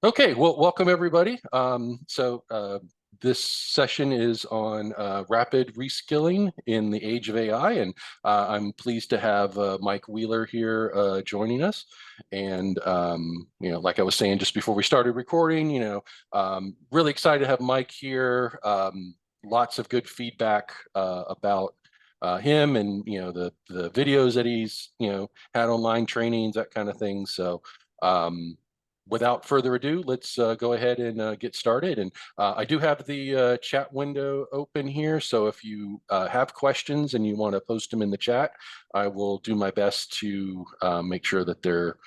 Okay, well, welcome everybody. This session is on rapid reskilling in the age of AI, and I'm pleased to have Mike Wheeler here joining us. And like I was saying just before we started recording, really excited to have Mike here. Lots of good feedback about him, and the videos that he's had online trainings, that kind of thing. Um, Without further ado, let's go ahead and get started. And I do have the chat window open here. So if you have questions and you want to post them in the chat, I will do my best to make sure that they're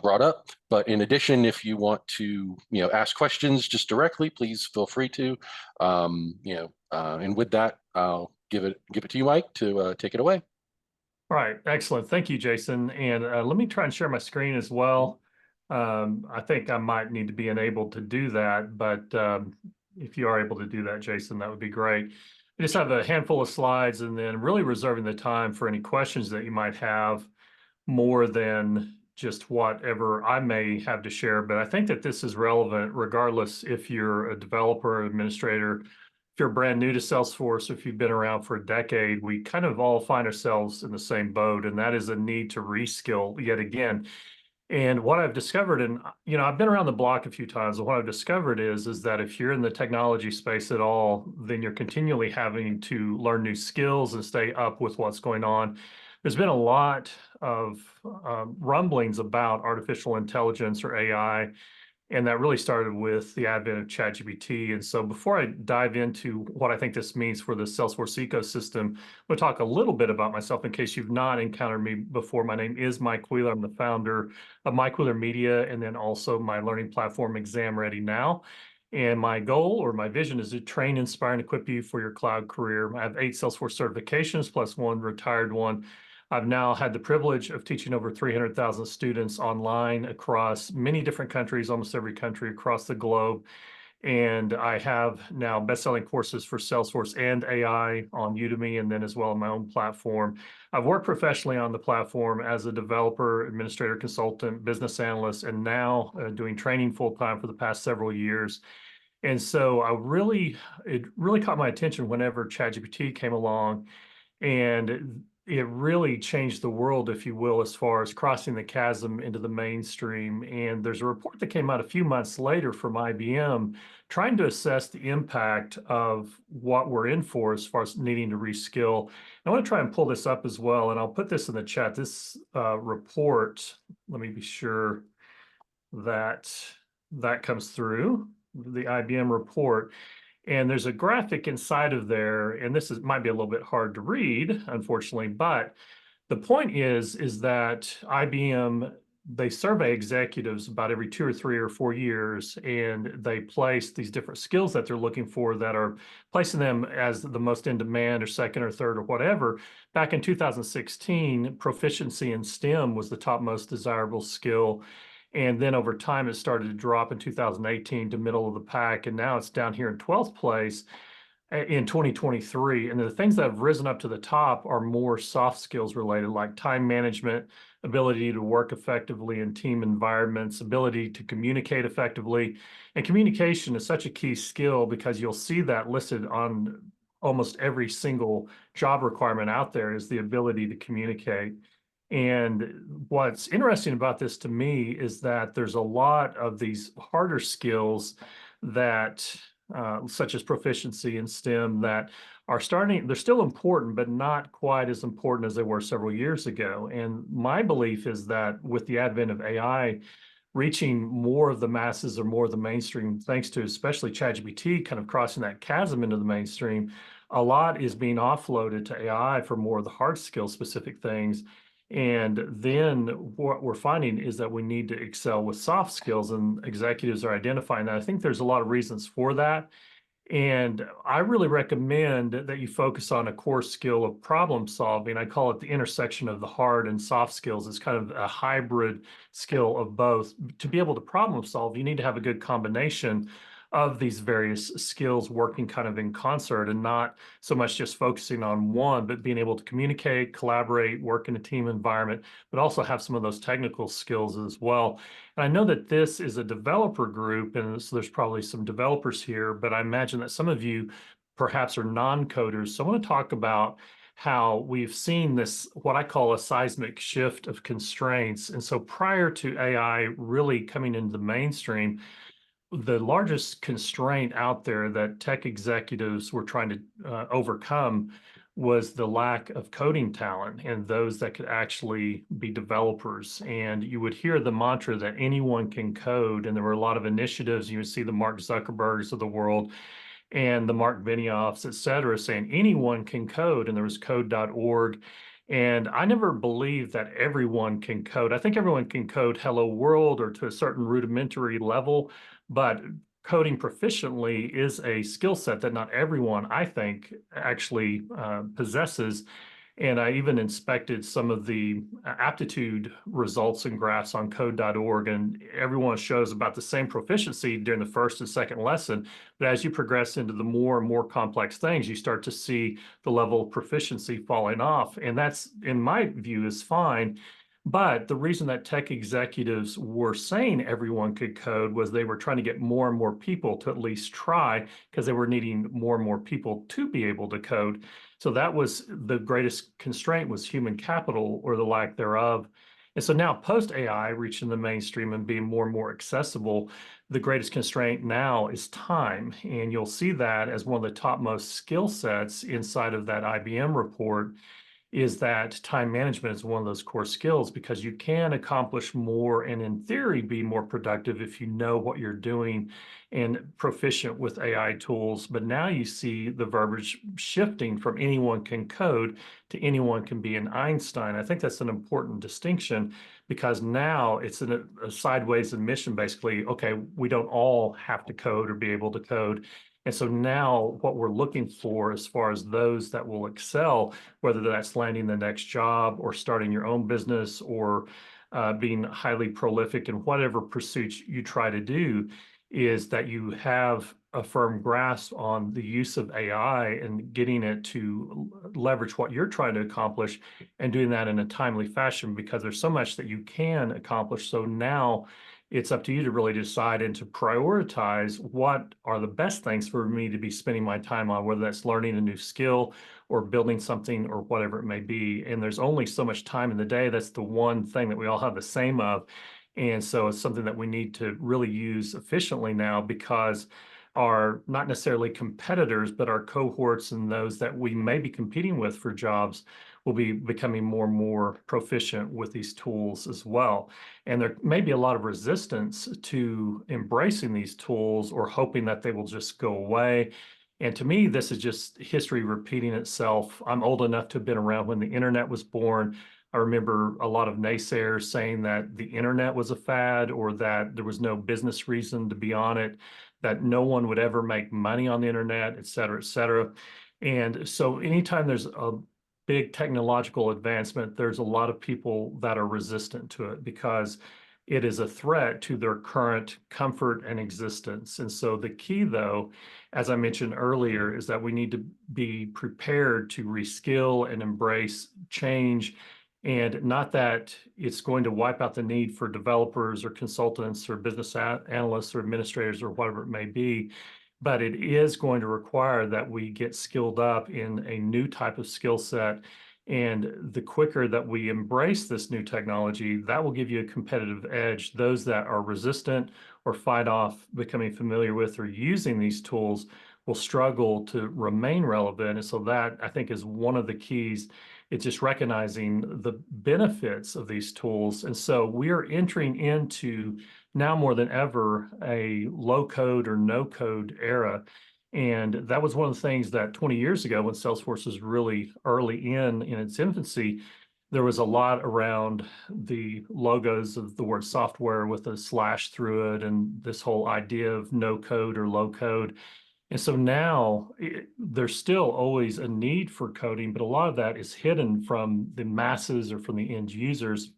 brought up. But in addition, if you want to, ask questions just directly, please feel free to. And with that, I'll give it to you, Mike, to take it away. All right, excellent. Thank you, Jason. And let me try and share my screen as well. I think I might need to be enabled to do that, but if you are able to do that, Jason, that would be great. I just have a handful of slides and then really reserving the time for any questions that you might have more than just whatever I may have to share. But I think that this is relevant regardless if you're a developer, administrator, if you're brand new to Salesforce, if you've been around for a decade, we kind of all find ourselves in the same boat, and that is a need to reskill yet again. And what I've discovered, and I've been around the block a few times, and what I've discovered is that if you're in the technology space at all, then you're continually having to learn new skills and stay up with what's going on. There's been a lot of rumblings about artificial intelligence or AI, and that really started with the advent of ChatGPT. And so before I dive into what I think this means for the Salesforce ecosystem, I'm going to talk a little bit about myself in case you've not encountered me before. My name is Mike Wheeler. I'm the founder of Mike Wheeler Media, and then also my learning platform, Exam Ready Now. And my goal or my vision is to train, inspire, and equip you for your cloud career. I have 8 Salesforce certifications plus 1 retired one. I've now had the privilege of teaching over 300,000 students online across many different countries, almost every country across the globe. And I have now best-selling courses for Salesforce and AI on Udemy, and then as well on my own platform. I've worked professionally on the platform as a developer, administrator, consultant, business analyst, and now doing training full-time for the past several years. And so it really caught my attention whenever ChatGPT came along, and it really changed the world, if you will, as far as crossing the chasm into the mainstream. And there's a report that came out a few months later from IBM trying to assess the impact of what we're in for as far as needing to reskill. I want to try and pull this up as well, and I'll put this in the chat. This report, let me be sure that that comes through, the IBM report. And there's a graphic inside of there, and might be a little bit hard to read, unfortunately, but the point is that IBM, they survey executives about every 2 or 3 or 4 years, and they place these different skills that they're looking for that are placing them as the most in demand or second or third or whatever. Back in 2016, proficiency in STEM was the top most desirable skill. And then over time, it started to drop in 2018 to middle of the pack. And now it's down here in 12th place in 2023. And the things that have risen up to the top are more soft skills related, like time management, ability to work effectively in team environments, ability to communicate effectively. And communication is such a key skill because you'll see that listed on almost every single job requirement out there is the ability to communicate. And what's interesting about this to me is that there's a lot of these harder skills that, such as proficiency in STEM, that they're still important, but not quite as important as they were several years ago. And my belief is that with the advent of AI reaching more of the masses or more of the mainstream, thanks to especially ChatGPT kind of crossing that chasm into the mainstream, a lot is being offloaded to AI for more of the hard skill specific things. And then what we're finding is that we need to excel with soft skills, and executives are identifying that. I think there's a lot of reasons for that. And I really recommend that you focus on a core skill of problem solving. I call it the intersection of the hard and soft skills. It's kind of a hybrid skill of both. To be able to problem solve, you need to have a good combination of these various skills working kind of in concert and not so much just focusing on one, but being able to communicate, collaborate, work in a team environment, but also have some of those technical skills as well. And I know that this is a developer group, and so there's probably some developers here, but I imagine that some of you perhaps are non-coders. So I want to talk about how we've seen this, what I call a seismic shift of constraints. And so prior to AI really coming into the mainstream, the largest constraint out there that tech executives were trying to overcome was the lack of coding talent and those that could actually be developers. And you would hear the mantra that anyone can code. And there were a lot of initiatives. You would see the Mark Zuckerbergs of the world and the Mark Benioffs, et cetera, saying anyone can code. And there was code.org. And I never believed that everyone can code. I think everyone can code Hello World or to a certain rudimentary level, but coding proficiently is a skill set that not everyone, I think, actually possesses. And I even inspected some of the aptitude results and graphs on code.org, and everyone shows about the same proficiency during the first and second lesson. But as you progress into the more and more complex things, you start to see the level of proficiency falling off. And that's, in my view, is fine. But the reason that tech executives were saying everyone could code was they were trying to get more and more people to at least try because they were needing more and more people to be able to code. So that was the greatest constraint was human capital or the lack thereof. And so now post AI reaching the mainstream and being more and more accessible, the greatest constraint now is time. And you'll see that as one of the topmost skill sets inside of that IBM report is that time management is one of those core skills because you can accomplish more and in theory be more productive if you know what you're doing and proficient with AI tools. But now you see the verbiage shifting from anyone can code to anyone can be an Einstein. I think that's an important distinction because now it's a sideways admission, basically, okay, we don't all have to code or be able to code. And so now what we're looking for as far as those that will excel, whether that's landing the next job or starting your own business or being highly prolific in whatever pursuits you try to do, is that you have a firm grasp on the use of AI and getting it to leverage what you're trying to accomplish and doing that in a timely fashion because there's so much that you can accomplish. So now it's up to you to really decide and to prioritize what are the best things for me to be spending my time on, whether that's learning a new skill or building something or whatever it may be. And there's only so much time in the day. That's the one thing that we all have the same of. And so it's something that we need to really use efficiently now because our not necessarily competitors, but our cohorts and those that we may be competing with for jobs will be becoming more and more proficient with these tools as well. And there may be a lot of resistance to embracing these tools or hoping that they will just go away. And to me, this is just history repeating itself. I'm old enough to have been around when the internet was born. I remember a lot of naysayers saying that the internet was a fad or that there was no business reason to be on it, that no one would ever make money on the internet, et cetera, et cetera. And so anytime there's a big technological advancement, there's a lot of people that are resistant to it because it is a threat to their current comfort and existence. And so the key, though, as I mentioned earlier, is that we need to be prepared to reskill and embrace change. And not that it's going to wipe out the need for developers or consultants or business analysts or administrators or whatever it may be, but it is going to require that we get skilled up in a new type of skill set. And the quicker that we embrace this new technology, that will give you a competitive edge. Those that are resistant or fight off becoming familiar with or using these tools will struggle to remain relevant. And so that, I think, is one of the keys. It's just recognizing the benefits of these tools. And so we are entering into now more than ever a low code or no code era. And that was one of the things that 20 years ago, when Salesforce was really early in its infancy, there was a lot around the logos of the word software with a slash through it and this whole idea of no code or low code. And so now there's still always a need for coding, but a lot of that is hidden from the masses or from the end users.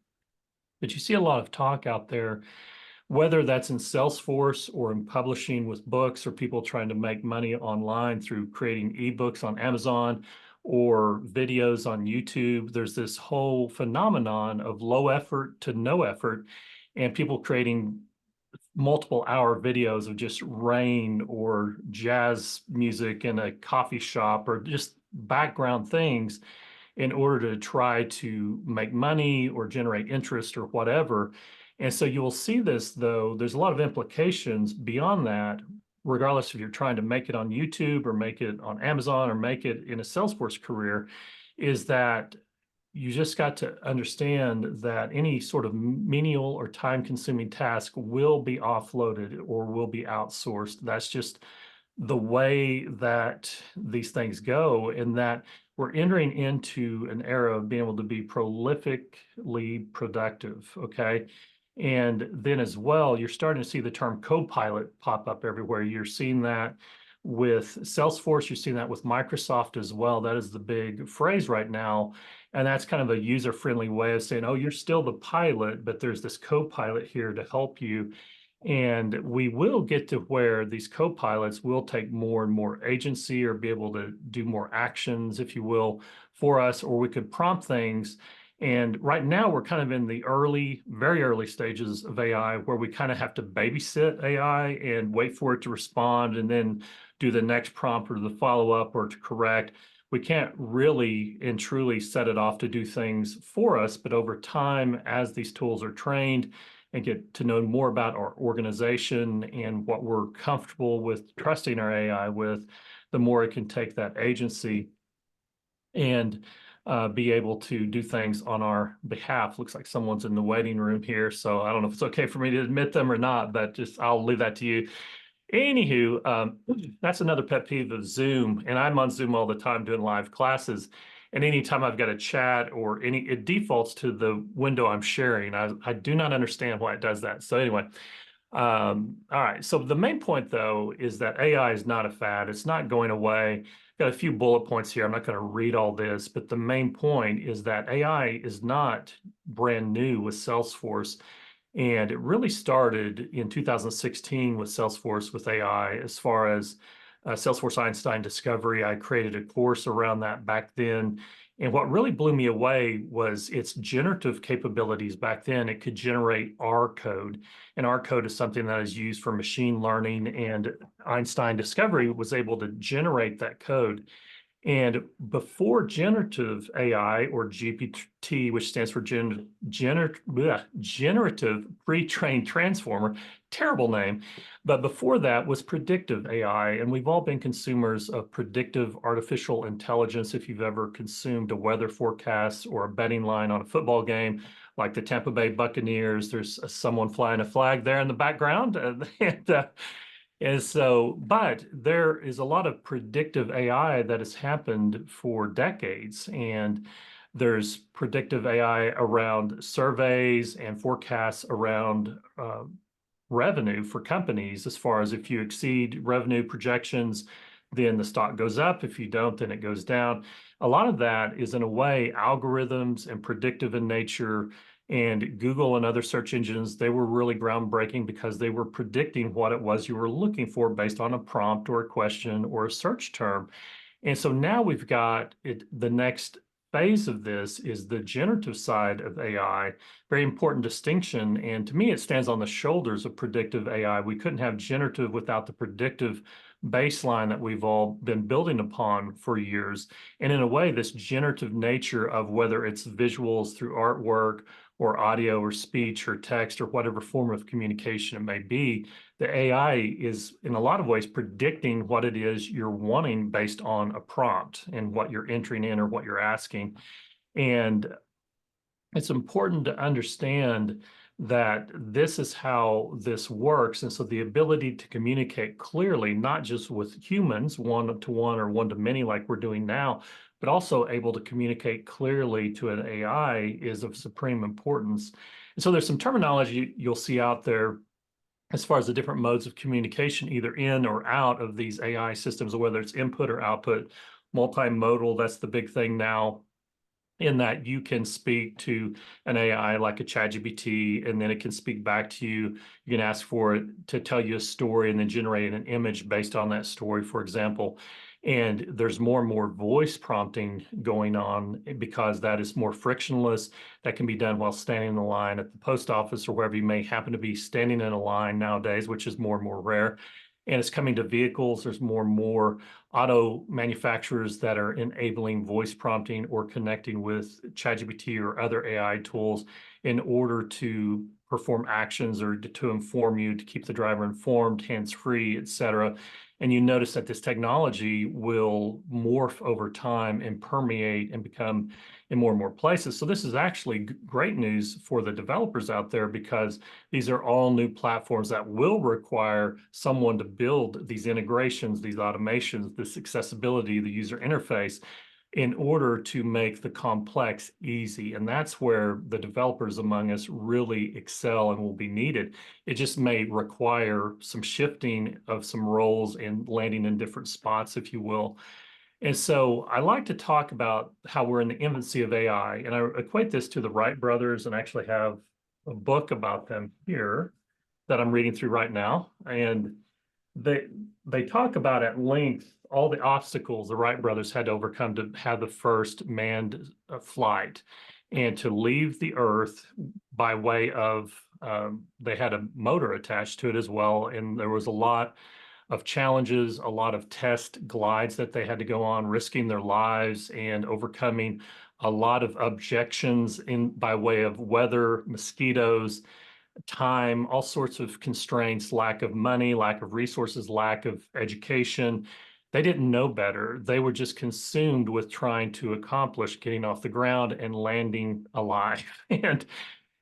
But you see a lot of talk out there whether that's in Salesforce or in publishing with books, or people trying to make money online through creating ebooks on Amazon or videos on YouTube. There's this whole phenomenon of low effort to no effort, and people creating multiple hour videos of just rain or jazz music in a coffee shop or just background things in order to try to make money or generate interest or whatever. And so you will see this, though, there's a lot of implications beyond that, regardless if you're trying to make it on YouTube or make it on Amazon or make it in a Salesforce career, is that you just got to understand that any sort of menial or time-consuming task will be offloaded or will be outsourced. That's just the way that these things go, and that we're entering into an era of being able to be prolifically productive, okay? And then as well, you're starting to see the term co-pilot pop up everywhere. You're seeing that with Salesforce, you're seeing that with Microsoft as well. That is the big phrase right now. And that's kind of a user-friendly way of saying, oh, you're still the pilot, but there's this co-pilot here to help you. And we will get to where these co-pilots will take more and more agency or be able to do more actions, if you will, for us, or we could prompt things. And right now we're kind of in the early, very early stages of AI, where we kind of have to babysit AI and wait for it to respond and then do the next prompt or the follow-up or to correct. We can't really and truly set it off to do things for us, but over time, as these tools are trained and get to know more about our organization and what we're comfortable with trusting our AI with, the more it can take that agency and be able to do things on our behalf. Looks like someone's in the waiting room here, so I don't know if it's okay for me to admit them or not, but just I'll leave that to you. Anywho, that's another pet peeve of Zoom, and I'm on Zoom all the time doing live classes. And anytime I've got a chat or it defaults to the window I'm sharing. I do not understand why it does that. So anyway, all right. So the main point, though, is that AI is not a fad. It's not going away. Got a few bullet points here. I'm not going to read all this, but the main point is that AI is not brand new with Salesforce. And it really started in 2016 with Salesforce with AI, as far as Salesforce Einstein Discovery. I created a course around that back then. And what really blew me away was its generative capabilities back then. It could generate R code, and R code is something that is used for machine learning, and Einstein Discovery was able to generate that code. And before generative AI, or GPT, which stands for generative pre-trained transformer, terrible name, but before that was predictive AI. And we've all been consumers of predictive artificial intelligence. If you've ever consumed a weather forecast or a betting line on a football game, like the Tampa Bay Buccaneers, there's someone flying a flag there in the background. And so, but there is a lot of predictive AI that has happened for decades, and there's predictive AI around surveys and forecasts around revenue for companies. As far as if you exceed revenue projections, then the stock goes up. If you don't, then it goes down. A lot of that is, in a way, algorithms and predictive in nature. And Google and other search engines, they were really groundbreaking because they were predicting what it was you were looking for based on a prompt or a question or a search term. And so now we've got it. The next phase of this is the generative side of AI. Very important distinction. And to me, it stands on the shoulders of predictive AI. We couldn't have generative without the predictive baseline that we've all been building upon for years. And in a way, this generative nature of whether it's visuals through artwork or audio or speech or text or whatever form of communication it may be, the AI is in a lot of ways predicting what it is you're wanting based on a prompt and what you're entering in or what you're asking. And it's important to understand that this is how this works. And so the ability to communicate clearly, not just with humans, one-to-one or one-to-many like we're doing now, but also able to communicate clearly to an AI is of supreme importance. And so there's some terminology you'll see out there as far as the different modes of communication, either in or out of these AI systems, or whether it's input or output. Multimodal, that's the big thing now. in that you can speak to an AI like a ChatGPT, and then it can speak back to you. You can ask for it to tell you a story and then generate an image based on that story, for example. And there's more and more voice prompting going on because that is more frictionless. That can be done while standing in the line at the post office or wherever you may happen to be standing in a line nowadays, which is more and more rare. And it's coming to vehicles. There's more and more auto manufacturers that are enabling voice prompting or connecting with ChatGPT or other AI tools in order to perform actions or to inform you, to keep the driver informed, hands-free, et cetera. And you notice that this technology will morph over time and permeate and become in more and more places. So this is actually great news for the developers out there, because these are all new platforms that will require someone to build these integrations, these automations, this accessibility, the user interface, in order to make the complex easy. And that's where the developers among us really excel and will be needed. It just may require some shifting of some roles and landing in different spots, if you will. And so I like to talk about how we're in the infancy of AI, and I equate this to the Wright brothers, and actually have a book about them here that I'm reading through right now. And they they talk about at length all the obstacles the Wright brothers had to overcome to have the first manned flight and to leave the Earth by way of they had a motor attached to it as well, and there was a lot of challenges, a lot of test glides that they had to go on, risking their lives and overcoming a lot of objections in by way of weather, mosquitoes, time, all sorts of constraints, lack of money, lack of resources, lack of education. They didn't know better. They were just consumed with trying to accomplish getting off the ground and landing alive.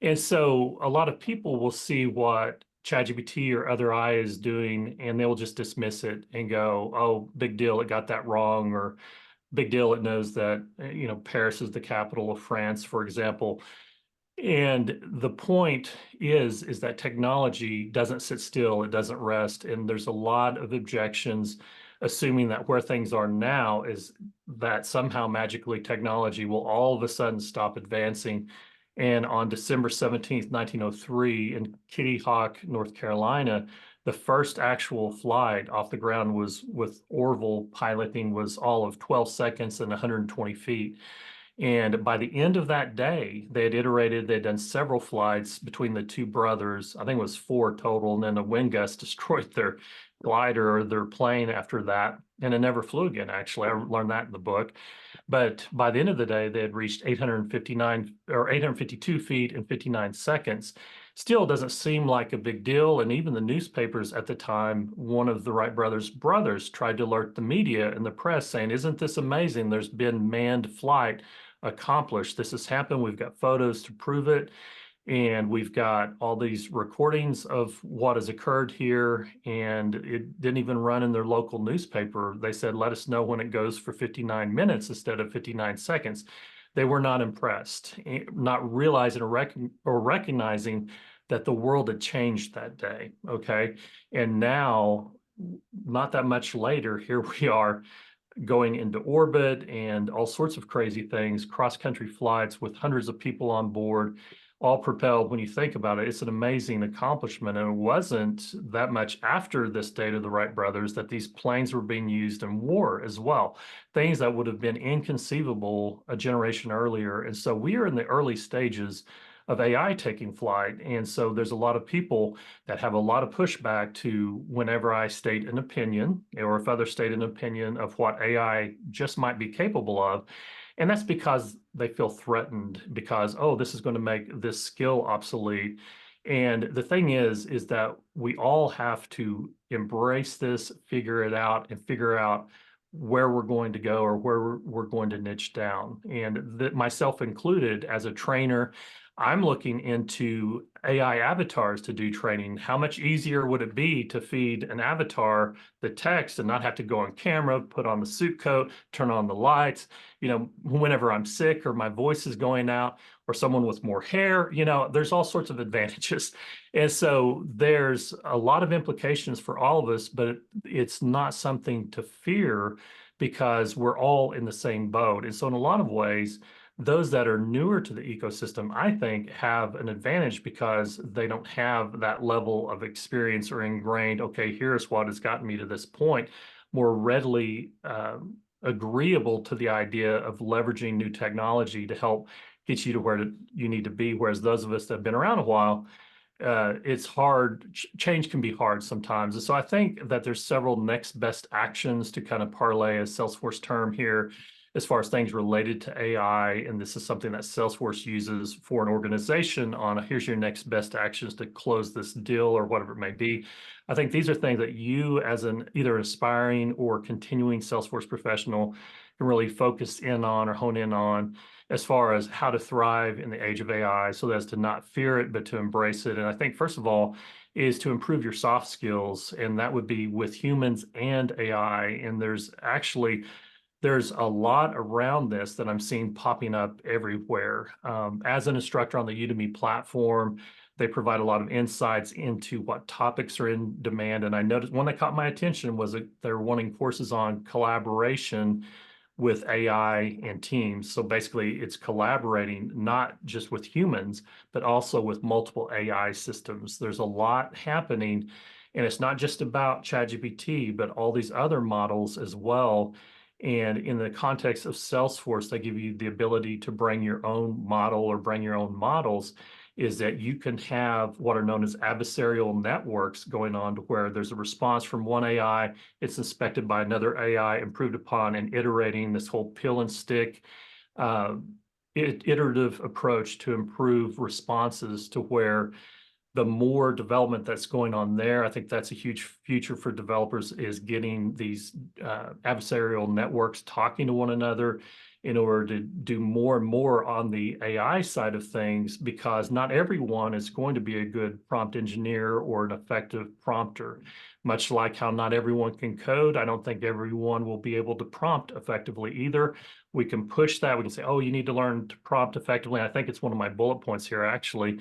And so a lot of people will see what ChatGPT or other AI is doing, and they will just dismiss it and go, "Oh, big deal, it got that wrong," or "Big deal, it knows that Paris is the capital of France," for example. And the point is that technology doesn't sit still, it doesn't rest, and there's a lot of objections, assuming that where things are now is that somehow magically technology will all of a sudden stop advancing. And on December 17th, 1903, in Kitty Hawk, North Carolina, the first actual flight off the ground was with Orville piloting, was all of 12 seconds and 120 feet. And by the end of that day, they had iterated, they'd done several flights between the two brothers. I think it was 4 total. And then a wind gust destroyed their glider or their plane after that. And it never flew again, actually. I learned that in the book. But by the end of the day, they had reached 859 or 852 feet in 59 seconds. Still doesn't seem like a big deal. And even the newspapers at the time, one of the Wright brothers tried to alert the media and the press saying, "Isn't this amazing? There's been manned flight accomplished. This has happened. We've got photos to prove it. And we've got all these recordings of what has occurred here." And it didn't even run in their local newspaper. They said, "Let us know when it goes for 59 minutes instead of 59 seconds." They were not impressed, not realizing or recognizing that the world had changed that day. Okay. And now, not that much later, here we are going into orbit and all sorts of crazy things, cross-country flights with hundreds of people on board, all propelled. When you think about it, it's an amazing accomplishment. And it wasn't that much after this date of the Wright brothers that these planes were being used in war as well, things that would have been inconceivable a generation earlier. And so we are in the early stages of AI taking flight. And so there's a lot of people that have a lot of pushback to whenever I state an opinion, or if others state an opinion of what AI just might be capable of. And that's because they feel threatened because, oh, this is going to make this skill obsolete. And the thing is that we all have to embrace this, figure it out, and figure out where we're going to go or where we're going to niche down. And myself included, as a trainer, I'm looking into AI avatars to do training. How much easier would it be to feed an avatar the text and not have to go on camera, put on the suit coat, turn on the lights, whenever I'm sick or my voice is going out, or someone with more hair, there's all sorts of advantages. And so there's a lot of implications for all of us, but it's not something to fear because we're all in the same boat. And so in a lot of ways, those that are newer to the ecosystem, I think, have an advantage because they don't have that level of experience or ingrained, okay, here's what has gotten me to this point, more readily agreeable to the idea of leveraging new technology to help get you to where you need to be. Whereas those of us that have been around a while, it's hard. Change can be hard sometimes. And so I think that there's several next best actions to kind of parlay a Salesforce term here as far as things related to AI. And this is something that Salesforce uses for an organization on here's your next best actions to close this deal or whatever it may be. I think these are things that you as an either aspiring or continuing Salesforce professional can really focus in on or hone in on as far as how to thrive in the age of AI so as to not fear it, but to embrace it. And I think, first of all, is to improve your soft skills, and that would be with humans and AI. And there's a lot around this that I'm seeing popping up everywhere. As an instructor on the Udemy platform, they provide a lot of insights into what topics are in demand. And I noticed one that caught my attention was that they're wanting courses on collaboration with AI and teams. So basically, it's collaborating not just with humans, but also with multiple AI systems. There's a lot happening, and it's not just about ChatGPT, but all these other models as well. And in the context of Salesforce, they give you the ability to bring your own model or bring your own models, is that you can have what are known as adversarial networks going on to where there's a response from one AI, it's inspected by another AI, improved upon, and iterating this whole pill and stick uh, iterative approach to improve responses to where the more development that's going on there, I think that's a huge future for developers is getting these adversarial networks talking to one another in order to do more and more on the AI side of things, because not everyone is going to be a good prompt engineer or an effective prompter. Much like how not everyone can code, I don't think everyone will be able to prompt effectively either. We can push that. We can say, oh, you need to learn to prompt effectively. I think it's one of my bullet points here, actually.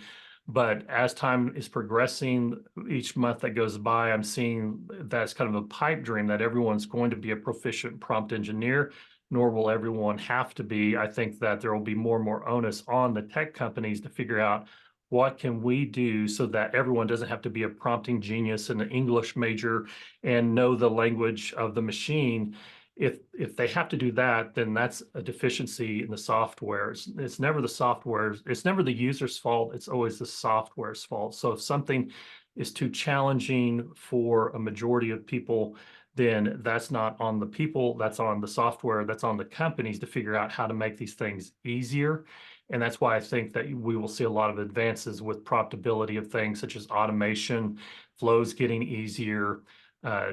But as time is progressing, each month that goes by, I'm seeing that's kind of a pipe dream that everyone's going to be a proficient prompt engineer, nor will everyone have to be. I think that there will be more and more onus on the tech companies to figure out what can we do so that everyone doesn't have to be a prompting genius and an English major and know the language of the machine. If they have to do that, then that's a deficiency in the software. It's never the software, it's never the user's fault, it's always the software's fault. So if something is too challenging for a majority of people, then that's not on the people, that's on the software, that's on the companies to figure out how to make these things easier. And that's why I think that we will see a lot of advances with promptability of things such as automation, flows getting easier,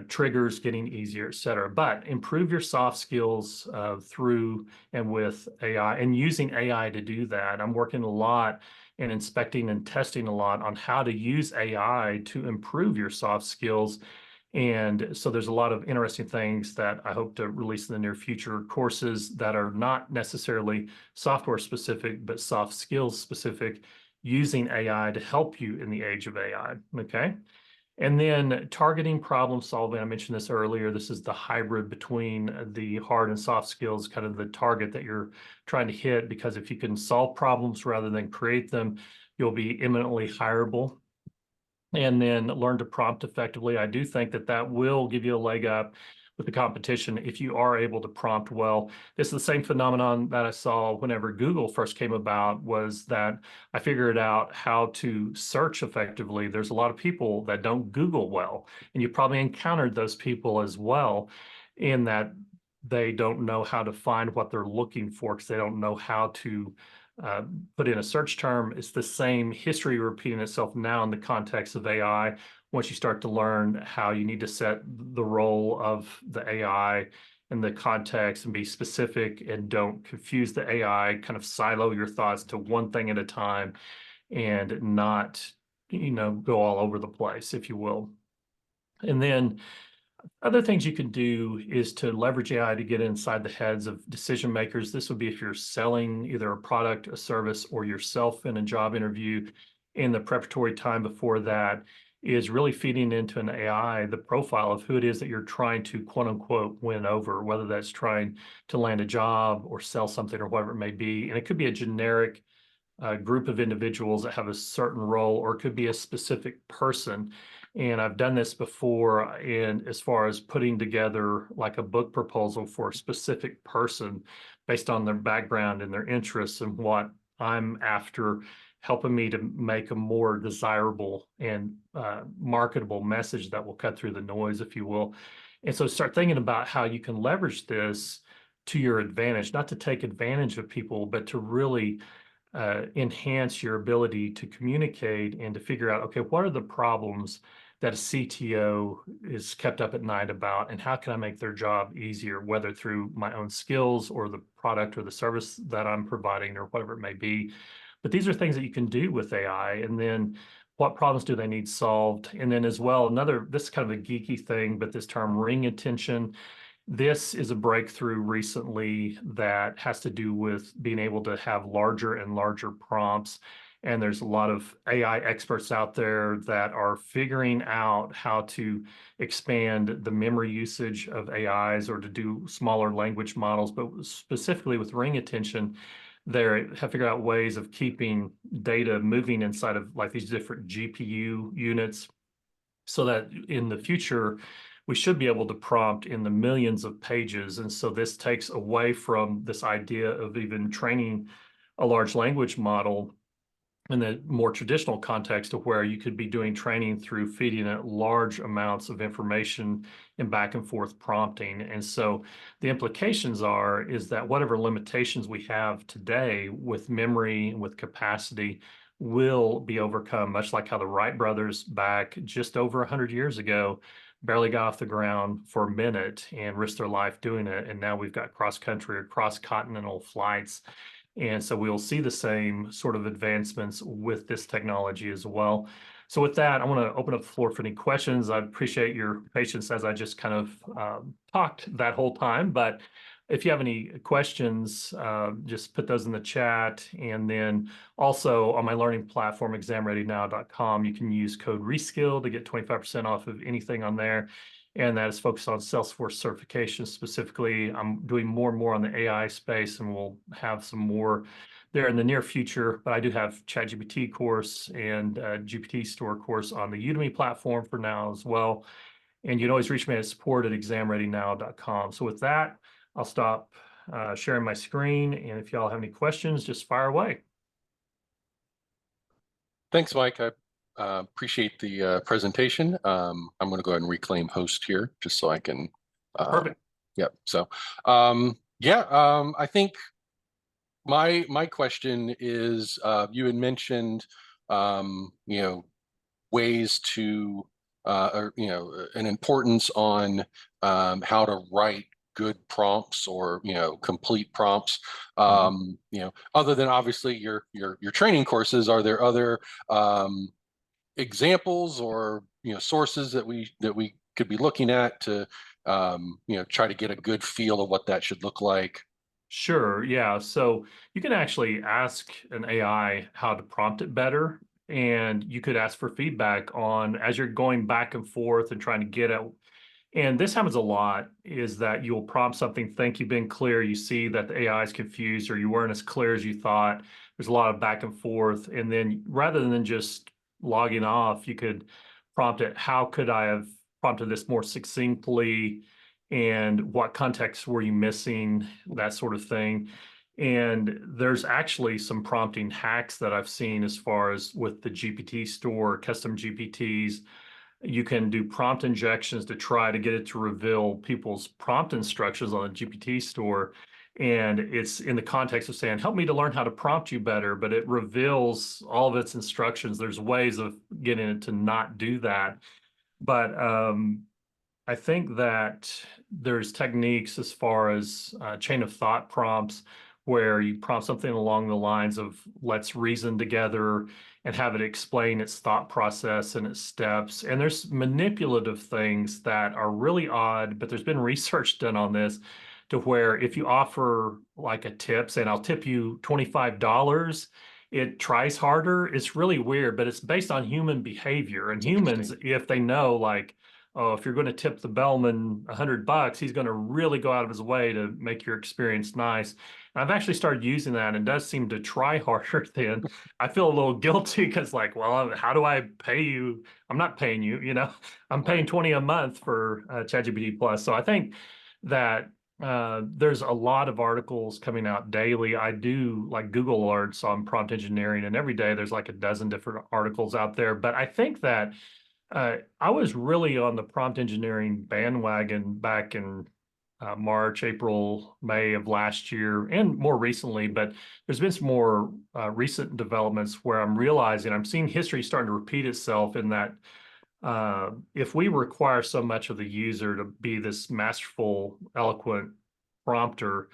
triggers getting easier, et cetera. But improve your soft skills through and with AI and using AI to do that. I'm working a lot and inspecting and testing a lot on how to use AI to improve your soft skills. And so there's a lot of interesting things that I hope to release in the near future, courses that are not necessarily software specific, but soft skills specific, using AI to help you in the age of AI, okay? And then targeting problem solving, I mentioned this earlier, this is the hybrid between the hard and soft skills, kind of the target that you're trying to hit, because if you can solve problems rather than create them, you'll be eminently hireable. And then learn to prompt effectively. I do think that that will give you a leg up with the competition if you are able to prompt well. This is the same phenomenon that I saw whenever Google first came about, was that I figured out how to search effectively. There's a lot of people that don't Google well, and you probably encountered those people as well, in that they don't know how to find what they're looking for because they don't know how to put in a search term. It's the same history repeating itself now in the context of AI. Once you start to learn how you need to set the role of the AI in the context and be specific and don't confuse the AI, kind of silo your thoughts to one thing at a time and not, go all over the place, if you will. And then other things you can do is to leverage AI to get inside the heads of decision makers. This would be if you're selling either a product, a service, or yourself in a job interview. In the preparatory time before that is really feeding into an AI the profile of who it is that you're trying to quote unquote win over, whether that's trying to land a job or sell something or whatever it may be. And it could be a generic group of individuals that have a certain role, or it could be a specific person. And I've done this before, and as far as putting together like a book proposal for a specific person based on their background and their interests and what I'm after, helping me to make a more desirable and marketable message that will cut through the noise, if you will. And so start thinking about how you can leverage this to your advantage, not to take advantage of people, but to really enhance your ability to communicate and to figure out, okay, what are the problems that a CTO is kept up at night about, and how can I make their job easier, whether through my own skills or the product or the service that I'm providing or whatever it may be. But these are things that you can do with AI. And then what problems do they need solved? And then as well, this is kind of a geeky thing, but this term ring attention, this is a breakthrough recently that has to do with being able to have larger and larger prompts. And there's a lot of AI experts out there that are figuring out how to expand the memory usage of AIs or to do smaller language models. But specifically with ring attention, they have figured out ways of keeping data moving inside of like these different GPU units, so that in the future, we should be able to prompt in the millions of pages. And so this takes away from this idea of even training a large language model in the more traditional context of where you could be doing training through feeding it large amounts of information and back and forth prompting. And so the implications is that whatever limitations we have today with memory and with capacity will be overcome, much like how the Wright brothers back just over 100 years ago barely got off the ground for a minute and risked their life doing it. And now we've got cross-country or cross-continental flights. And so we'll see the same sort of advancements with this technology as well. So with that, I want to open up the floor for any questions. I appreciate your patience as I just kind of talked that whole time. But if you have any questions, just put those in the chat. And then also on my learning platform, examreadynow.com, you can use code RESKILL to get 25% off of anything on there. And that is focused on Salesforce certification specifically. I'm doing more and more on the AI space, and we'll have some more there in the near future. But I do have ChatGPT course and GPT Store course on the Udemy platform for now as well. And you can always reach me at support@examreadynow.com. So with that, I'll stop sharing my screen. And if y'all have any questions, just fire away. Thanks, Mike. I appreciate the presentation. I'm going to go ahead and reclaim host here just so I can. Perfect. Yep. So, I think my question is, you had mentioned, ways to, an importance on how to write good prompts or complete prompts. Other than obviously your training courses, are there other examples or sources that we could be looking at to try to get a good feel of what that should look like? Sure. Yeah. So you can actually ask an AI how to prompt it better. And you could ask for feedback on as you're going back and forth and trying to get at. And this happens a lot, is that you'll prompt something, think you've been clear, you see that the AI is confused or you weren't as clear as you thought. There's a lot of back and forth. And then rather than just logging off, you could prompt it, how could I have prompted this more succinctly? And what context were you missing? That sort of thing. And there's actually some prompting hacks that I've seen as far as with the GPT store, custom GPTs. You can do prompt injections to try to get it to reveal people's prompt instructions on the GPT store. And it's in the context of saying, help me to learn how to prompt you better, but it reveals all of its instructions. There's ways of getting it to not do that. But I think that there's techniques as far as chain of thought prompts where you prompt something along the lines of let's reason together and have it explain its thought process and its steps. And there's manipulative things that are really odd, but there's been research done on this to where if you offer like a tip, saying I'll tip you $25, it tries harder. It's really weird, but it's based on human behavior. And It's humans, interesting. if they know, like, oh, if you're going to tip the bellman $100, he's going to really go out of his way to make your experience nice. And I've actually started using that, and it does seem to try harder than I feel a little guilty because, like, well, how do I pay you? I'm not paying you, I'm paying Right. 20 a month for ChatGPT Plus. So I think that there's a lot of articles coming out daily. I do like Google alerts on prompt engineering, and every day there's like a dozen different articles out there. But I think that I was really on the prompt engineering bandwagon back in March, April, May of last year, and more recently. But there's been some more recent developments where I'm seeing history starting to repeat itself in that if we require so much of the user to be this masterful, eloquent prompter,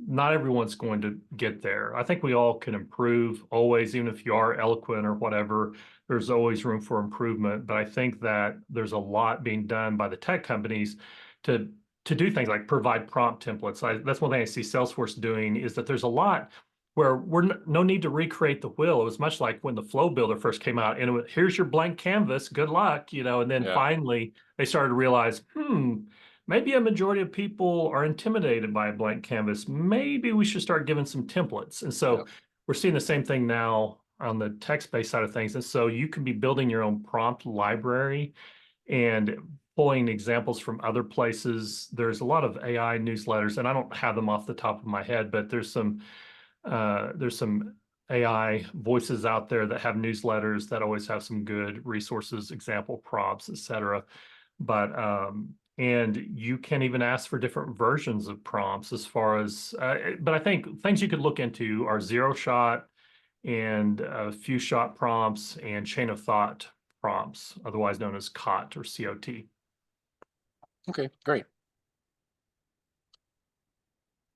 not everyone's going to get there. I think we all can improve always, even if you are eloquent or whatever, there's always room for improvement. But I think that there's a lot being done by the tech companies to to do things like provide prompt templates. That's one thing I see Salesforce doing is that there's a lot where no need to recreate the wheel. It was much like when the flow builder first came out and here's your blank canvas, good luck, and then Yeah. finally they started to realize, maybe a majority of people are intimidated by a blank canvas. Maybe we should start giving some templates. And Yeah. so we're seeing the same thing now on the text-based side of things. And so you can be building your own prompt library and pulling examples from other places. There's a lot of AI newsletters, and I don't have them off the top of my head, but there's some AI voices out there that have newsletters that always have some good resources, example prompts, etc. But and you can even ask for different versions of prompts as far as but I think things you could look into are zero shot and few shot prompts and chain of thought prompts, otherwise known as COT or COT. Okay, great.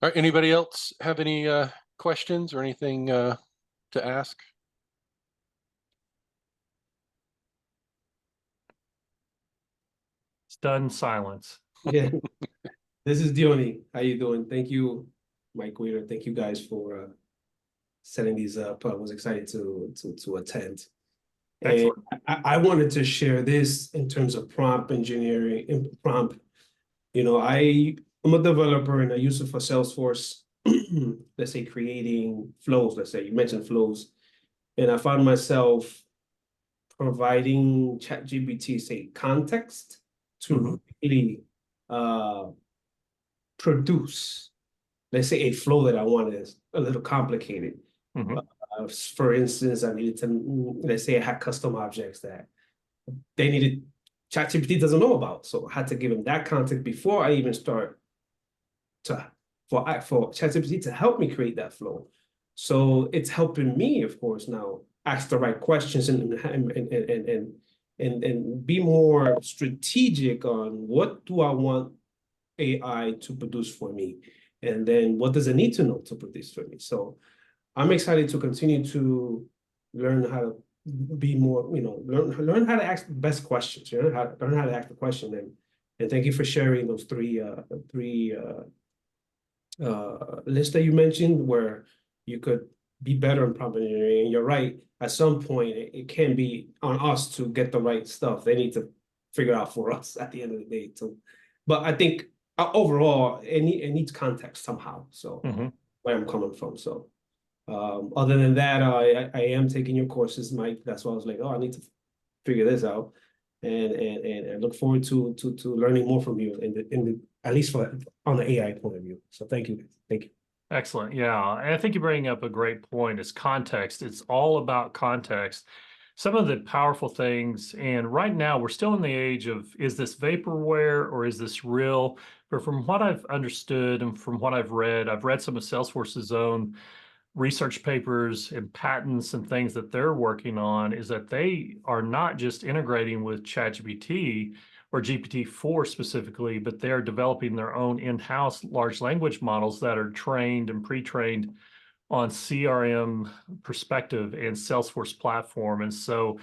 All right, anybody else have any questions or anything to ask? Stunned silence. Yeah, this is Diony. How you doing? Thank you, Mike Weir. Thank you guys for setting these up. I was excited to attend. And Excellent. I wanted to share this in terms of prompt engineering and prompt. I'm a developer and I use it for Salesforce, let's say creating flows, let's say you mentioned flows. And I found myself providing ChatGPT, say, context to really produce, let's say, a flow that I wanted is a little complicated. For instance, I needed to, let's say I had custom objects that they needed, ChatGPT doesn't know about. So I had to give him that context before I even start for ChatGPT to help me create that flow. So it's helping me, of course, now ask the right questions and be more strategic on what do I want AI to produce for me, and then what does it need to know to produce for me. So I'm excited to continue to learn how to be more, learn how to ask the best questions, learn how to ask the question. And thank you for sharing those three lists that you mentioned where you could be better in prompt engineering. And you're right, at some point it can be on us to get the right stuff. They need to figure out for us at the end of the day too. But I think overall it needs context somehow. So where I'm coming from. So other than that, I am taking your courses, Mike. That's why I was like, oh, I need to figure this out, and look forward to learning more from you in the at least on the AI point of view. So thank you, thank you. Excellent. Yeah. And I think you bring up a great point is context. It's all about context. Some of the powerful things, and right now we're still in the age of, is this vaporware or is this real? But from what I've understood and from what I've read some of Salesforce's own research papers and patents and things that they're working on is that they are not just integrating with ChatGPT or GPT-4 specifically, but they're developing their own in-house large language models that are trained and pre-trained on CRM perspective and Salesforce platform. And so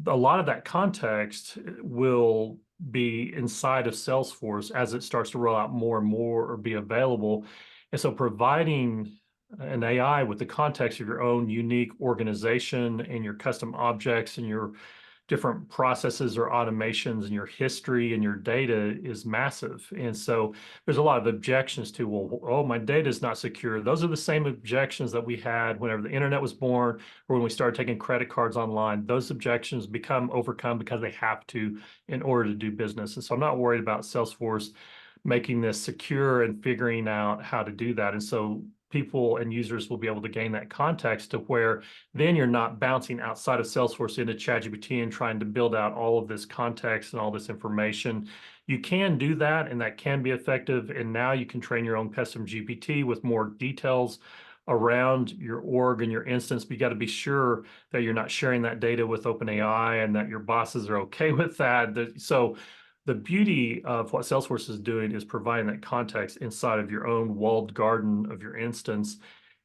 a lot of that context will be inside of Salesforce as it starts to roll out more and more or be available. And so providing an AI with the context of your own unique organization and your custom objects and your different processes or automations and your history and your data is massive. And so there's a lot of objections to, well, oh, my data is not secure. Those are the same objections that we had whenever the internet was born or when we started taking credit cards online. Those objections become overcome because they have to in order to do business. And so I'm not worried about Salesforce making this secure and figuring out how to do that. And so people and users will be able to gain that context to where then you're not bouncing outside of Salesforce into ChatGPT and trying to build out all of this context and all this information. You can do that, and that can be effective. And now you can train your own custom GPT with more details around your org and your instance. But you got to be sure that you're not sharing that data with OpenAI and that your bosses are okay with that. So the beauty of what Salesforce is doing is providing that context inside of your own walled garden of your instance.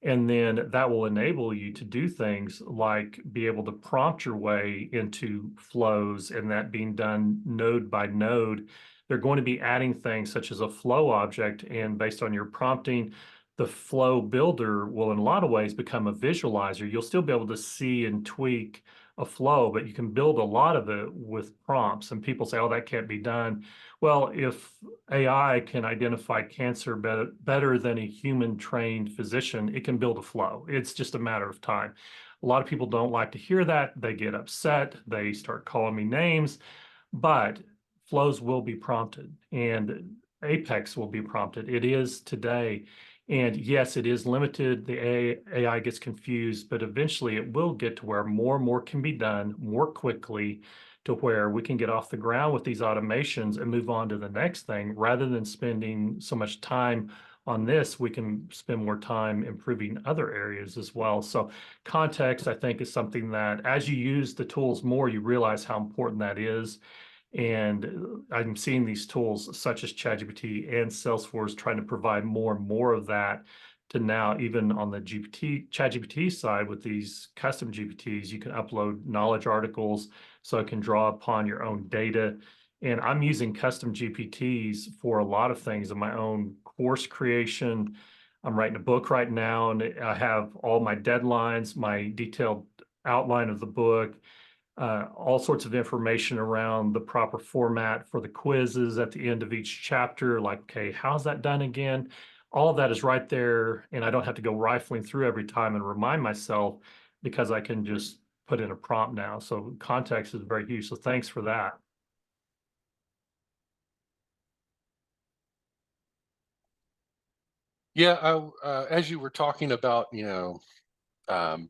And then that will enable you to do things like be able to prompt your way into flows, and that being done node by node. They're going to be adding things such as a flow object, and based on your prompting, the flow builder will in a lot of ways become a visualizer. You'll still be able to see and tweak a flow, but you can build a lot of it with prompts. And people say, oh, that can't be done. Well, if AI can identify cancer better than a human trained physician, it can build a flow. It's just a matter of time. A lot of people don't like to hear that. They get upset. They start calling me names, but flows will be prompted and Apex will be prompted. It is today. And yes, it is limited. The AI gets confused, but eventually it will get to where more and more can be done more quickly to where we can get off the ground with these automations and move on to the next thing. Rather than spending so much time on this, we can spend more time improving other areas as well. So context, I think, is something that as you use the tools more, you realize how important that is. And I'm seeing these tools such as ChatGPT and Salesforce trying to provide more and more of that to now, even on the ChatGPT side with these custom GPTs, you can upload knowledge articles so it can draw upon your own data. And I'm using custom GPTs for a lot of things in my own course creation. I'm writing a book right now, and I have all my deadlines, my detailed outline of the book, all sorts of information around the proper format for the quizzes at the end of each chapter, like, okay, how's that done again? All of that is right there, and I don't have to go rifling through every time and remind myself because I can just put in a prompt now. So context is very huge. So thanks for that. Yeah, as you were talking about,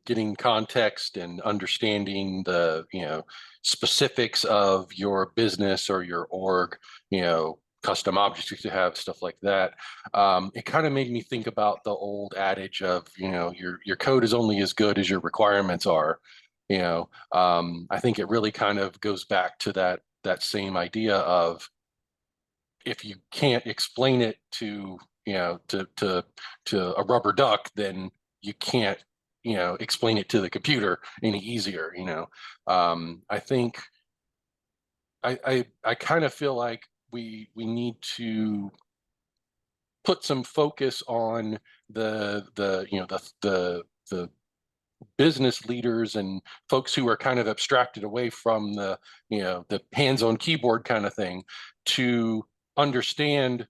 getting context and understanding the, specifics of your business or your org, custom objects you have, stuff like that. It kind of made me think about the old adage of, your code is only as good as your requirements are. I think it really kind of goes back to that same idea of if you can't explain it to a rubber duck, then you can't explain it to the computer any easier. I think I kind of feel like we need to put some focus on the business leaders and folks who are kind of abstracted away from the hands-on keyboard kind of thing to understand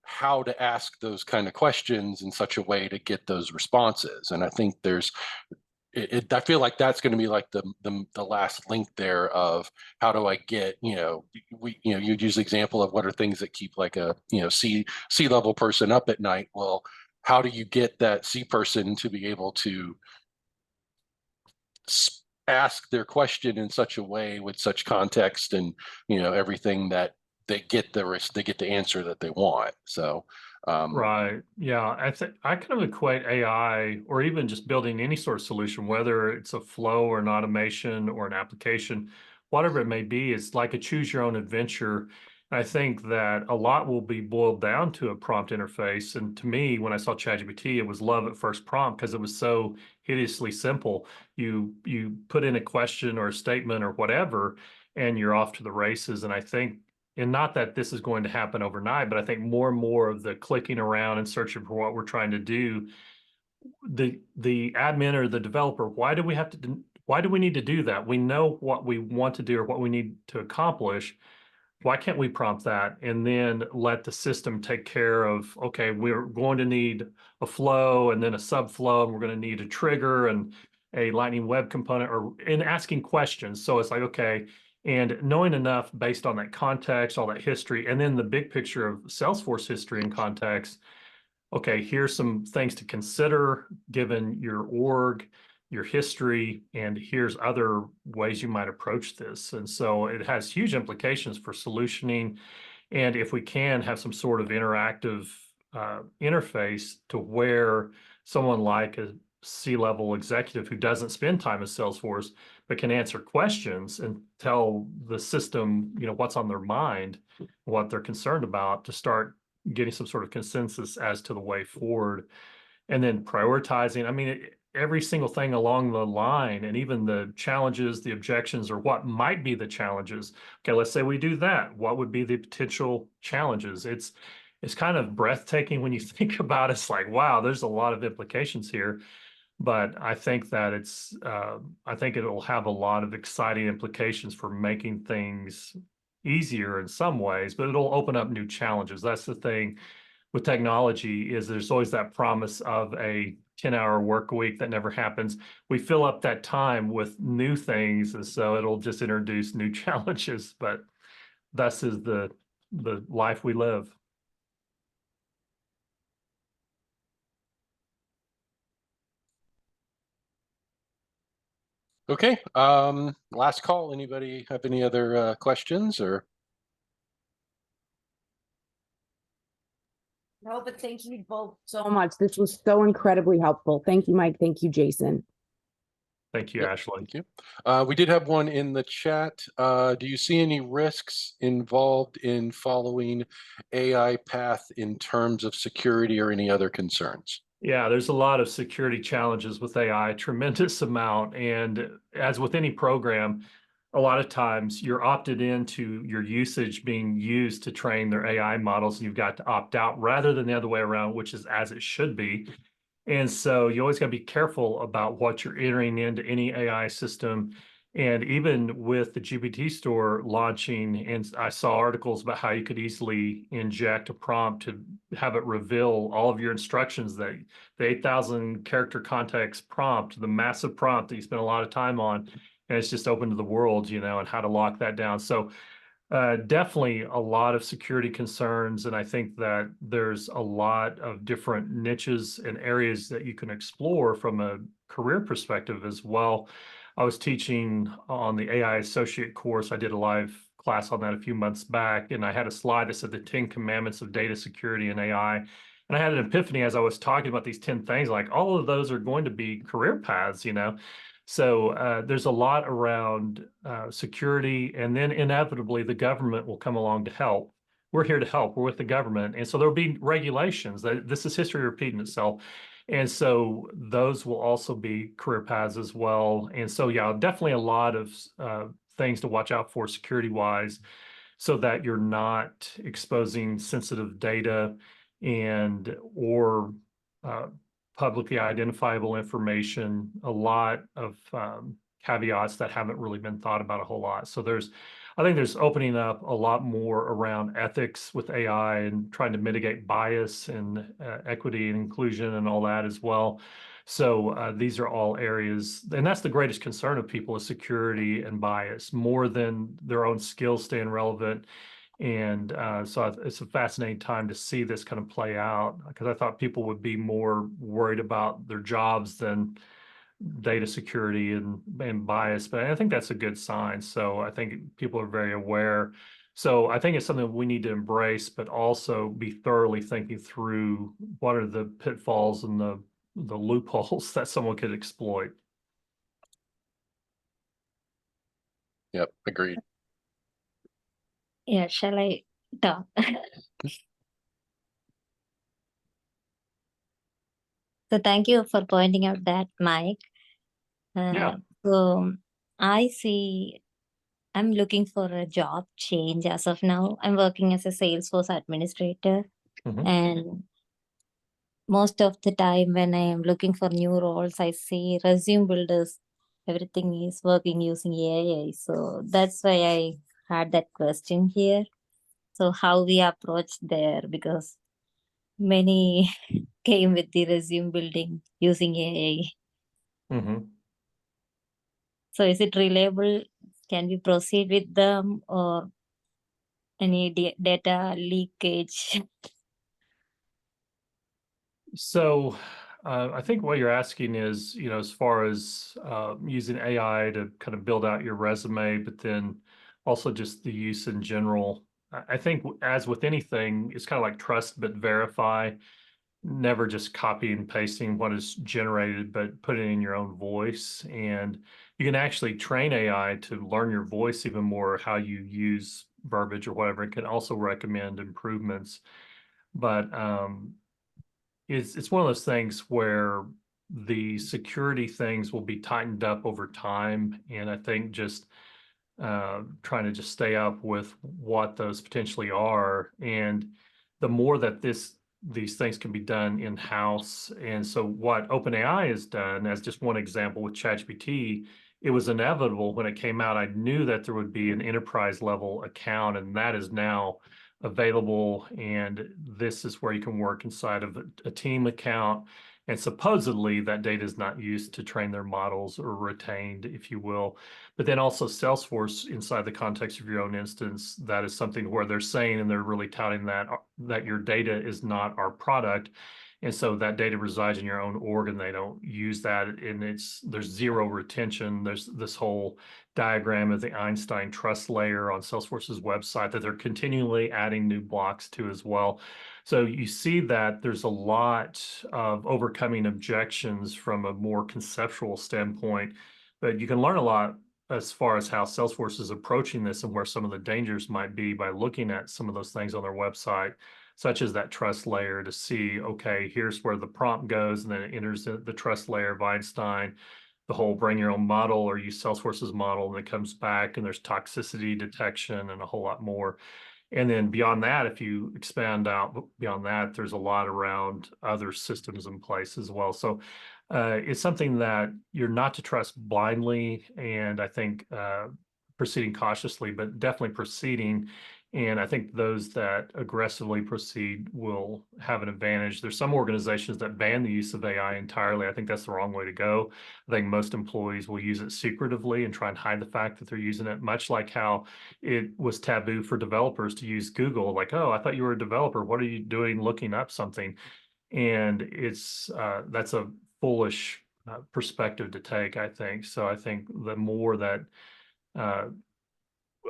how to ask those kind of questions in such a way to get those responses. And I think I feel like that's going to be like the last link there of how do I get, you use the example of what are things that keep like a, C-level person up at night. Well, how do you get that C person to be able to ask their question in such a way with such context and everything that they get the answer that they want. So Right. Yeah. I kind of equate AI or even just building any sort of solution, whether it's a flow or an automation or an application, whatever it may be, it's like a choose your own adventure. I think that a lot will be boiled down to a prompt interface. And to me, when I saw ChatGPT, it was love at first prompt because it was so hideously simple. You put in a question or a statement or whatever, and you're off to the races. And I think, and not that this is going to happen overnight, but I think more and more of the clicking around and searching for what we're trying to do the admin or the developer, why do we need to do that? We know what we want to do or what we need to accomplish. Why can't we prompt that and then let the system take care of, okay, we're going to need a flow and then a subflow, and we're going to need a trigger and a Lightning Web component, or in asking questions. So it's like, okay, and knowing enough based on that context, all that history, and then the big picture of Salesforce history and context. Okay, here's some things to consider given your org, your history, and here's other ways you might approach this. And so it has huge implications for solutioning. And if we can have some sort of interactive interface to where someone like a C-level executive who doesn't spend time at Salesforce, but can answer questions and tell the system, what's on their mind, what they're concerned about, to start getting some sort of consensus as to the way forward, and then prioritizing. I mean, every single thing along the line, and even the challenges, the objections, or what might be the challenges. Okay, let's say we do that. What would be the potential challenges? It's kind of breathtaking when you think about it. It's like, wow, there's a lot of implications here. But I think that I think it'll have a lot of exciting implications for making things easier in some ways, but it'll open up new challenges. That's the thing with technology, is there's always that promise of a 10-hour work week that never happens. We fill up that time with new things, and so it'll just introduce new challenges, but thus is the life we live. Okay, last call. Anybody have any other questions or? No, but thank you both so much. This was so incredibly helpful. Thank you, Mike. Thank you, Jason. Thank you, Yep, Ashley. thank you. We did have one in the chat. Do you see any risks involved in following AI path in terms of security or any other concerns? Yeah, there's a lot of security challenges with AI, tremendous amount. And as with any program, a lot of times you're opted into your usage being used to train their AI models, and you've got to opt out rather than the other way around, which is as it should be. And so you always got to be careful about what you're entering into any AI system. And even with the GPT store launching, and I saw articles about how you could easily inject a prompt to have it reveal all of your instructions, that the 8,000 character context prompt, the massive prompt that you spend a lot of time on, and it's just open to the world, and how to lock that down. So definitely a lot of security concerns, and I think that there's a lot of different niches and areas that you can explore from a career perspective as well. I was teaching on the AI associate course. I did a live class on that a few months back, and I had a slide that said the 10 commandments of data security and AI. And I had an epiphany as I was talking about these 10 things, like all of those are going to be career paths, So there's a lot around security, and then inevitably the government will come along to help. We're here to help. We're with the government. And so there'll be regulations. This is history repeating itself. And so those will also be career paths as well. And so, yeah, definitely a lot of things to watch out for security-wise, so that you're not exposing sensitive data or publicly identifiable information, a lot of caveats that haven't really been thought about a whole lot. So I think there's opening up a lot more around ethics with AI and trying to mitigate bias and equity and inclusion and all that as well. So these are all areas, and that's the greatest concern of people, is security and bias, more than their own skills staying relevant. And so it's a fascinating time to see this kind of play out, because I thought people would be more worried about their jobs than data security and bias, but I think that's a good sign. So I think people are very aware. So I think it's something we need to embrace, but also be thoroughly thinking through what are the pitfalls and the loopholes that someone could exploit. Yep, agreed. Yeah, shall I talk? So thank you for pointing out that, Mike. Yeah. So I'm looking for a job change as of now. I'm working as a Salesforce administrator, Mhm. and most of the time when I am looking for new roles, I see resume builders, everything is working using AI. So that's why I had that question here. So how we approach there, because many came with the resume building using AI. Mhm. So is it reliable? Can we proceed with them, or any data leakage? So I think what you're asking is, as far as using AI to kind of build out your resume, but then also just the use in general. I think as with anything, it's kind of like trust but verify. Never just copy and pasting what is generated, but put it in your own voice. And you can actually train AI to learn your voice even more, how you use verbiage or whatever. It can also recommend improvements. But it's one of those things where the security things will be tightened up over time. And I think just trying to just stay up with what those potentially are. And the more that these things can be done in-house. And so what OpenAI has done, as just one example with ChatGPT, it was inevitable when it came out. I knew that there would be an enterprise level account, and that is now available. And this is where you can work inside of a team account. And supposedly that data is not used to train their models or retained, if you will. But then also Salesforce inside the context of your own instance, that is something where they're saying, and they're really touting that your data is not our product. And so that data resides in your own org, and they don't use that. And there's zero retention. There's this whole diagram of the Einstein trust layer on Salesforce's website that they're continually adding new blocks to as well. So you see that there's a lot of overcoming objections from a more conceptual standpoint, but you can learn a lot as far as how Salesforce is approaching this and where some of the dangers might be by looking at some of those things on their website, such as that trust layer, to see, okay, here's where the prompt goes, and then it enters the trust layer of Einstein, the whole bring your own model or use Salesforce's model, and it comes back and there's toxicity detection and a whole lot more. And then beyond that, if you expand out beyond that, there's a lot around other systems in place as well. So it's something that you're not to trust blindly. And I think proceeding cautiously, but definitely proceeding. And I think those that aggressively proceed will have an advantage. There's some organizations that ban the use of AI entirely. I think that's the wrong way to go. I think most employees will use it secretively and try and hide the fact that they're using it, much like how it was taboo for developers to use Google. Like, oh, I thought you were a developer. What are you doing looking up something? And it's that's a foolish perspective to take, I think. So I think the more that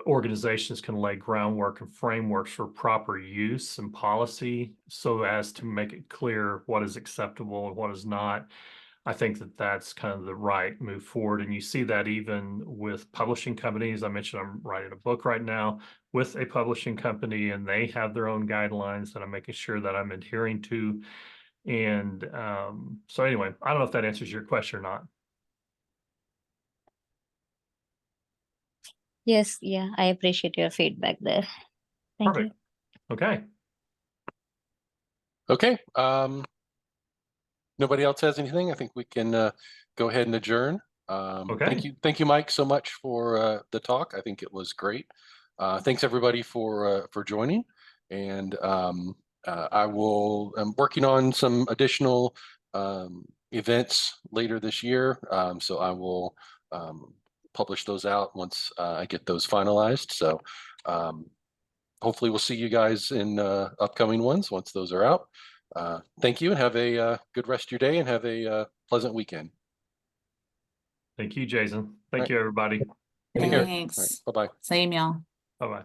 organizations can lay groundwork and frameworks for proper use and policy so as to make it clear what is acceptable and what is not, I think that that's kind of the right move forward. And you see that even with publishing companies. I mentioned I'm writing a book right now with a publishing company, and they have their own guidelines that I'm making sure that I'm adhering to. And so anyway, I don't know if that answers your question or not. Yes, yeah, I appreciate your feedback there. Thank Perfect. you. Okay. Okay. Nobody else has anything? I think we can go ahead and adjourn. Okay. Thank you, Mike, so much for the talk. I think it was great. Thanks everybody for joining. And I'm working on some additional events later this year. So I will publish those out once I get those finalized. So hopefully we'll see you guys in upcoming ones once those are out. Thank you, and have a good rest of your day, and have a pleasant weekend. Thank you, Jason. Thank Right. you, everybody. Take care. Thanks. Bye-bye. Same, y'all. Bye-bye.